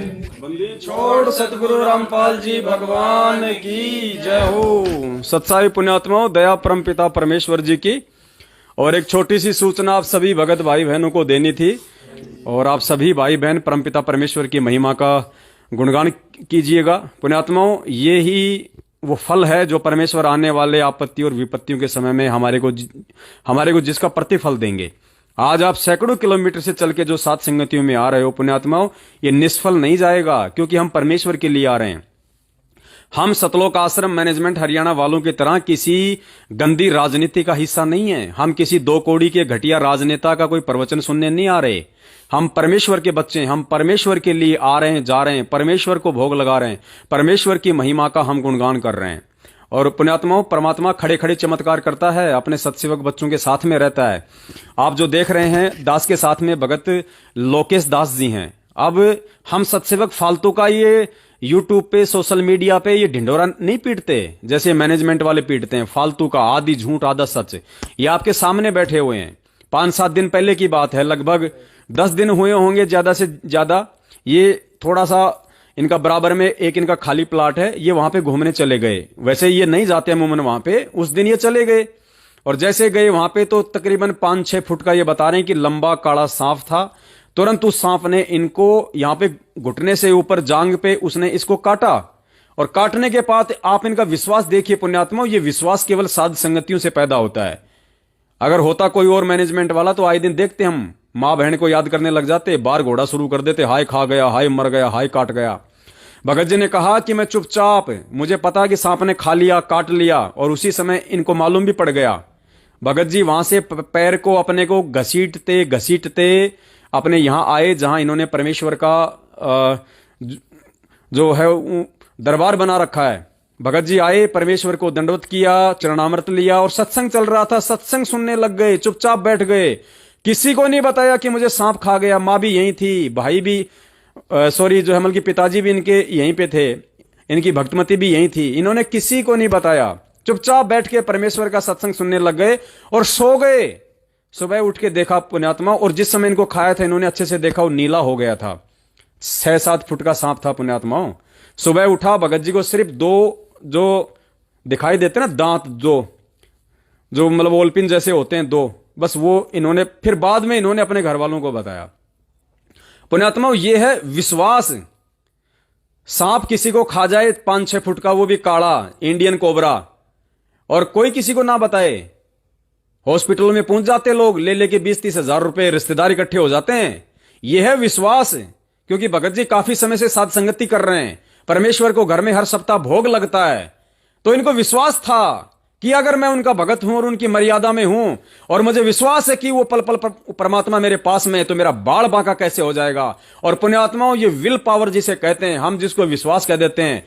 बंदी छोड़ सतगुरु रामपाल जी भगवान की जय हो। सत्साई पुण्यात्माओं, दया परम पिता परमेश्वर जी की। और एक छोटी सी सूचना आप सभी भगत भाई बहनों को देनी थी। और आप सभी भाई बहन परम पिता परमेश्वर की महिमा का गुणगान कीजिएगा। पुण्यात्माओं, ये ही वो फल है जो परमेश्वर आने वाले आपत्ति और विपत्तियों के समय में हमारे को जिसका प्रतिफल देंगे। आज आप सैकड़ों किलोमीटर से चल के जो सात संगतियों में आ रहे हो पुण्यात्माओं, ये निष्फल नहीं जाएगा, क्योंकि हम परमेश्वर के लिए आ रहे हैं। हम सतलोक आश्रम मैनेजमेंट हरियाणा वालों की तरह किसी गंदी राजनीति का हिस्सा नहीं है। हम किसी दो कौड़ी के घटिया राजनेता का कोई प्रवचन सुनने नहीं आ रहे। हम परमेश्वर के बच्चे हैं। हम परमेश्वर के लिए आ रहे हैं, जा रहे हैं, परमेश्वर को भोग लगा रहे हैं, परमेश्वर की महिमा का हम गुणगान कर रहे हैं। और पुण्यात्माओं, परमात्मा खड़े खड़े चमत्कार करता है, अपने सत्सेवक बच्चों के साथ में रहता है। आप जो देख रहे हैं, दास के साथ में भगत लोकेश दास जी हैं। अब हम सत्सेवक फालतू का ये यूट्यूब पे, सोशल मीडिया पे ये ढिंडोरा नहीं पीटते जैसे मैनेजमेंट वाले पीटते हैं। फालतू का आधी झूठ आधा सच। ये आपके सामने बैठे हुए हैं। 5-7 दिन पहले की बात है, लगभग 10 दिन हुए होंगे ज्यादा से ज्यादा। ये थोड़ा सा इनका बराबर में एक इनका खाली प्लाट है, ये वहां पे घूमने चले गए। वैसे ये नहीं जाते अमूमन वहां पे, उस दिन ये चले गए। और जैसे गए वहां पे तो तकरीबन 5-6 फुट का ये बता रहे हैं कि लंबा काला सांप था। तुरंत उस सांप ने इनको यहां पे घुटने से ऊपर जांग पे उसने इसको काटा। और काटने के बाद आप इनका विश्वास देखिए पुण्यात्माओं, ये विश्वास केवल साध संगतियों से पैदा होता है। अगर होता कोई और मैनेजमेंट वाला तो आए दिन देखते हम, माँ बहन को याद करने लग जाते, बार घोड़ा शुरू कर देते, हाय खा गया, हाय मर गया, हाय काट गया। भगत जी ने कहा कि मैं चुपचाप, मुझे पता कि सांप ने खा लिया, काट लिया, और उसी समय इनको मालूम भी पड़ गया। भगत जी वहां से पैर को अपने को घसीटते घसीटते अपने यहां आए, जहां इन्होंने परमेश्वर का जो है दरबार बना रखा है। भगत जी आए, परमेश्वर को दंडवत किया, चरणामृत लिया, और सत्संग चल रहा था। सत्संग सुनने लग गए, चुपचाप बैठ गए। किसी को नहीं बताया कि मुझे सांप खा गया। माँ भी यहीं थी, भाई भी जो है बल्कि पिताजी भी इनके यहीं पे थे, इनकी भक्तमती भी यहीं थी। इन्होंने किसी को नहीं बताया, चुपचाप बैठ के परमेश्वर का सत्संग सुनने लग गए और सो गए। सुबह उठ के देखा पुण्यात्मा, और जिस समय इनको खाया था इन्होंने अच्छे से देखा, वो नीला हो गया था। 6-7 फुट का सांप था पुण्यात्माओं। सुबह उठा, भगत जी को सिर्फ 2 जो दिखाई देते ना दांत, जो मतलब ओलपिन जैसे होते हैं 2, बस वो इन्होंने फिर बाद में इन्होंने अपने घर वालों को बताया। पुण्यात्माओं, ये है विश्वास। सांप किसी को खा जाए 5-6 फुट का, वो भी काला इंडियन कोबरा, और कोई किसी को ना बताए। हॉस्पिटल में पहुंच जाते लोग, ले लेके 20-30 हजार रुपए, रिश्तेदार इकट्ठे हो जाते हैं। यह है विश्वास। क्योंकि भगत जी काफी समय से साध संगति कर रहे हैं, परमेश्वर को घर में हर सप्ताह भोग लगता है, तो इनको विश्वास था कि अगर मैं उनका भगत हूं और उनकी मर्यादा में हूं, और मुझे विश्वास है कि वो पल पल परमात्मा मेरे पास में है, तो मेरा बाल बांका कैसे हो जाएगा। और पुण्यात्माओं, ये विल पावर जिसे कहते हैं, हम जिसको विश्वास कह देते हैं,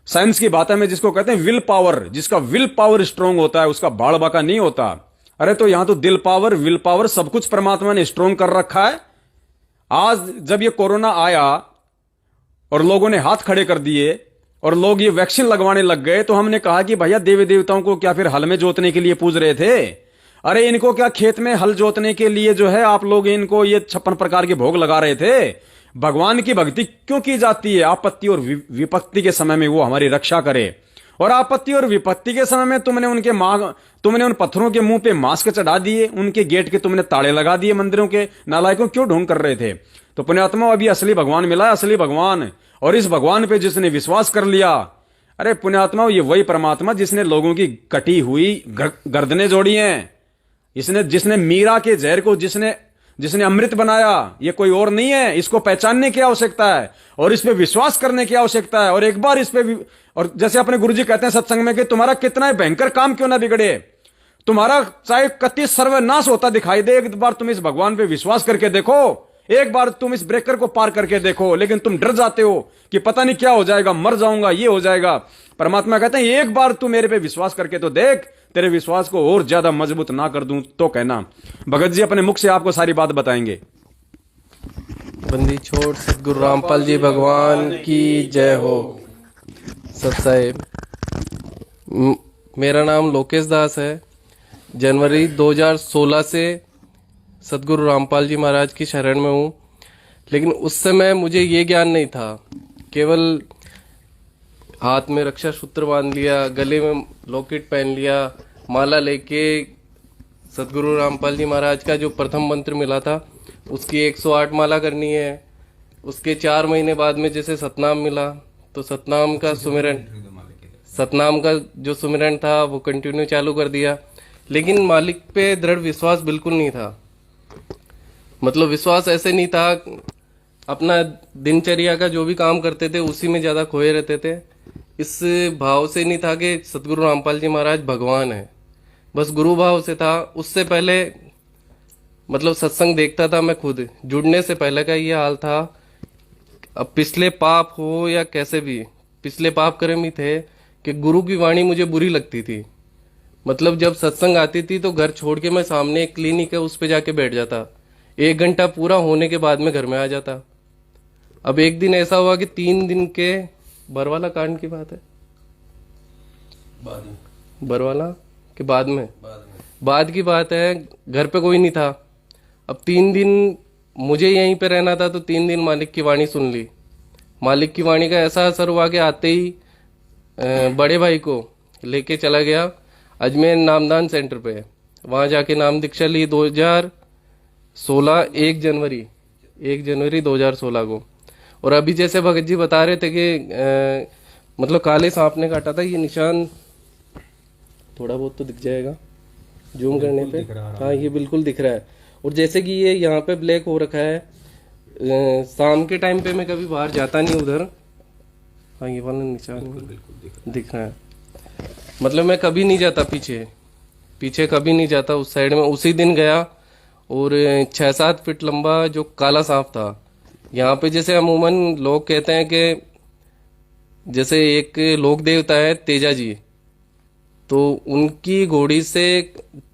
साइंस की बातें में जिसको कहते हैं विल पावर, जिसका विल पावर स्ट्रांग होता है उसका बाल बांका नहीं होता। अरे तो यहां तो दिल पावर, विल पावर, सब कुछ परमात्मा ने स्ट्रांग कर रखा है। आज जब ये कोरोना आया और लोगों ने हाथ खड़े कर दिए और लोग ये वैक्सीन लगवाने लग गए, तो हमने कहा कि भैया देवी देवताओं को क्या फिर हल में जोतने के लिए पूज रहे थे? अरे इनको क्या खेत में हल जोतने के लिए जो है आप लोग इनको ये 56 प्रकार के भोग लगा रहे थे? भगवान की भक्ति क्यों की जाती है? आपत्ति और विपत्ति के समय में वो हमारी रक्षा करे। और आपत्ति और विपत्ति के समय में तुमने उन पत्थरों के मुंह पे मास्क चढ़ा दिए, उनके गेट के तुमने ताले लगा दिए मंदिरों के। नालायकों, क्यों ढोंग कर रहे थे? तो पुण्यात्मा, अभी असली भगवान मिला है, असली भगवान। और इस भगवान पे जिसने विश्वास कर लिया, अरे पुण्यात्मा, ये वही परमात्मा जिसने लोगों की कटी हुई गर्दनें जोड़ी हैं, जिसने मीरा के जहर को जिसने अमृत बनाया, ये कोई और नहीं है। इसको पहचानने की आवश्यकता है और इस पे विश्वास करने की आवश्यकता है। और एक बार इस पे और जैसे अपने गुरुजी कहते हैं सत्संग में कि तुम्हारा कितना भयंकर काम क्यों ना बिगड़े, तुम्हारा चाहे कति सर्वनाश होता दिखाई दे, एक बार तुम इस भगवान पे विश्वास करके देखो, एक बार तुम इस ब्रेकर को पार करके देखो। लेकिन तुम डर जाते हो कि पता नहीं क्या हो जाएगा, मर जाऊंगा, ये हो जाएगा। परमात्मा कहते हैं एक बार तू मेरे पे विश्वास करके तो देख, तेरे विश्वास को और ज्यादा मजबूत ना कर दूं तो कहना। भगत जी अपने मुख से आपको सारी बात बताएंगे। बंदी छोड़ सतगुरु रामपाल जी भगवान की जय हो। सत्साहेब, मेरा नाम लोकेश दास है। जनवरी 2016 से सतगुरु रामपाल जी महाराज की शरण में हूँ। लेकिन उस समय मुझे ये ज्ञान नहीं था। केवल हाथ में रक्षा सूत्र बांध लिया, गले में लॉकेट पहन लिया, माला लेके सदगुरु रामपाल जी महाराज का जो प्रथम मंत्र मिला था उसकी 108 माला करनी है। उसके 4 महीने बाद में जैसे सतनाम मिला तो सतनाम का जो सुमिरन था वो कंटिन्यू चालू कर दिया। लेकिन मालिक पे दृढ़ विश्वास बिल्कुल नहीं था। मतलब विश्वास ऐसे नहीं था, अपना दिनचर्या का जो भी काम करते थे उसी में ज्यादा खोए रहते थे। इस भाव से नहीं था कि सतगुरु रामपाल जी महाराज भगवान है, बस गुरु भाव से था। उससे पहले मतलब सत्संग देखता था मैं खुद, जुड़ने से पहले का ये हाल था। अब पिछले पाप हो या कैसे भी, पिछले पाप कर्म ही थे कि गुरु की वाणी मुझे बुरी लगती थी। मतलब जब सत्संग आती थी तो घर छोड़ के मैं सामने एक क्लिनिक है उस पे जाके बैठ जाता, 1 घंटा पूरा होने के बाद में घर में आ जाता। अब एक दिन ऐसा हुआ कि 3 दिन के बरवाला कांड की बात है, बरवाला के बाद की बात है, घर पे कोई नहीं था। अब 3 दिन मुझे यहीं पे रहना था तो 3 दिन मालिक की वाणी सुन ली। मालिक की वाणी का ऐसा असर हुआ कि आते ही बड़े भाई को लेके चला गया अजमेर नामदान सेंटर पे। वहां जाके नाम दीक्षा ली 2016 1 जनवरी 2016 को। और अभी जैसे भगत जी बता रहे थे कि मतलब काले सांप ने काटा था, ये निशान थोड़ा बहुत तो दिख जाएगा जूम करने पे। हाँ ये बिल्कुल दिख रहा है। और जैसे कि ये यहाँ पे ब्लैक हो रखा है, शाम के टाइम पे मैं कभी बाहर जाता नहीं उधर। हाँ ये वाला निशान दिख रहा है। मतलब मैं कभी नहीं जाता पीछे कभी नहीं जाता उस साइड में। उसी दिन गया और 6-7 फीट लंबा जो काला सांप था। यहाँ पे जैसे अमूमन लोग कहते हैं कि जैसे एक लोक देवता है तेजा जी, तो उनकी घोड़ी से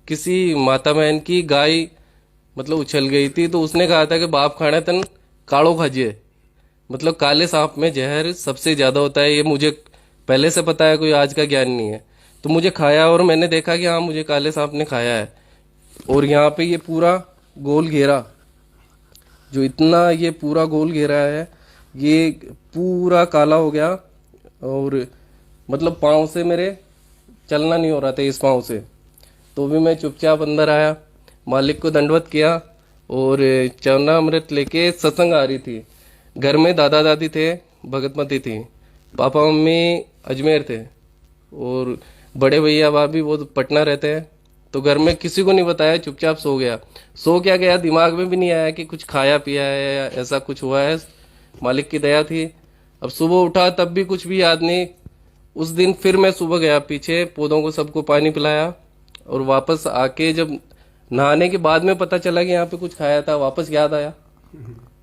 किसी माता बहन की गाय मतलब उछल गई थी, तो उसने कहा था कि बाप खाना तन काड़ो खाजिए। मतलब काले सांप में जहर सबसे ज्यादा होता है, ये मुझे पहले से पता है, कोई आज का ज्ञान नहीं है। तो मुझे खाया और मैंने देखा कि हाँ मुझे काले सांप ने खाया है। और यहाँ पे ये पूरा गोल घेरा, जो इतना ये पूरा गोल घेरा है, ये पूरा काला हो गया। और मतलब पाँव से मेरे चलना नहीं हो रहा था इस पाँव से। तो भी मैं चुपचाप अंदर आया, मालिक को दंडवत किया और चरणामृत लेके सत्संग आ रही थी। घर में दादा दादी थे, भगतमती थी, पापा मम्मी अजमेर थे और बड़े भैया भाभी वो पटना रहते हैं। तो घर में किसी को नहीं बताया, चुपचाप सो गया। सो क्या गया, दिमाग में भी नहीं आया कि कुछ खाया पिया है या ऐसा कुछ हुआ है। मालिक की दया थी। अब सुबह उठा तब भी कुछ भी याद नहीं। उस दिन फिर मैं सुबह गया पीछे, पौधों को सबको पानी पिलाया और वापस आके जब नहाने के बाद में पता चला कि यहाँ पे कुछ खाया था, वापस याद आया।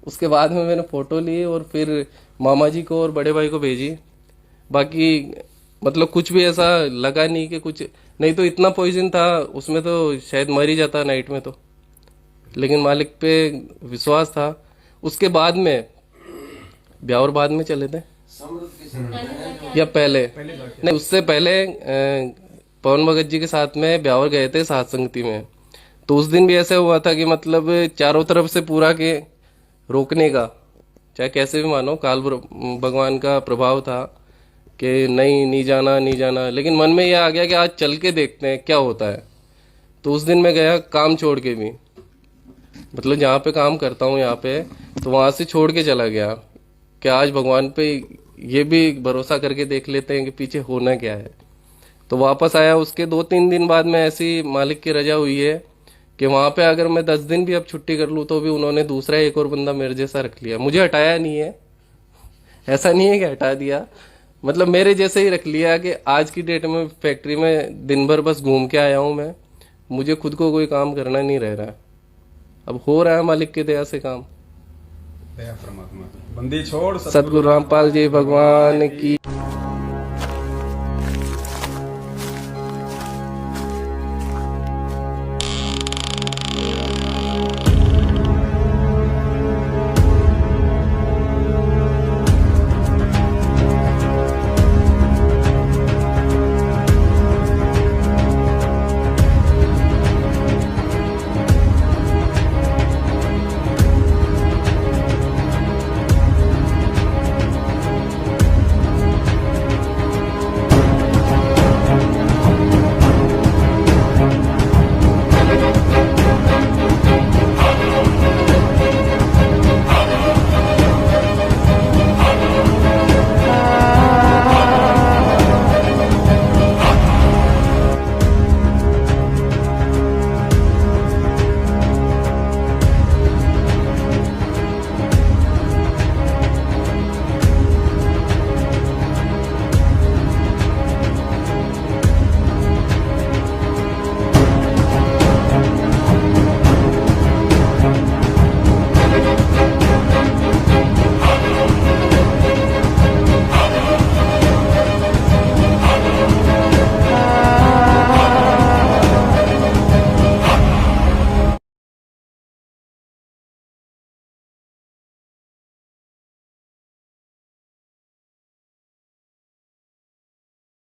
उसके बाद में मैंने फोटो ली और फिर मामा जी को और बड़े भाई को भेजी। बाकी मतलब कुछ भी ऐसा लगा नहीं कि कुछ, नहीं तो इतना पॉइजन था उसमें तो शायद मर ही जाता नाइट में तो। लेकिन मालिक पे विश्वास था। उसके बाद में ब्यावर बाद में चले थे या पहले नहीं, उससे पहले पवन भगत जी के साथ में ब्यावर गए थे सात संगति में। तो उस दिन भी ऐसा हुआ था कि मतलब चारों तरफ से पूरा के रोकने का, चाहे कैसे भी मानो, काल भगवान का प्रभाव था कि नहीं जाना। लेकिन मन में यह आ गया कि आज चल के देखते हैं क्या होता है। तो उस दिन मैं गया काम छोड़ के भी, मतलब जहाँ पे काम करता हूँ यहाँ पे, तो वहां से छोड़ के चला गया कि आज भगवान पे ये भी भरोसा करके देख लेते हैं कि पीछे होना क्या है। तो वापस आया। उसके 2-3 दिन बाद में ऐसी मालिक की रजा हुई है कि वहां पे अगर मैं 10 दिन भी अब छुट्टी कर लूँ तो भी उन्होंने दूसरा एक और बंदा मेरे जैसा रख लिया। मुझे हटाया नहीं है, ऐसा नहीं है कि हटा दिया, मतलब मेरे जैसे ही रख लिया कि आज की डेट में फैक्ट्री में दिन भर बस घूम के आया हूं मैं, मुझे खुद को कोई काम करना नहीं रह रहा है। अब हो रहा है मालिक की दया से काम। दया परमात्मा की। बंदी छोड़ सतगुरु रामपाल जी भगवान की।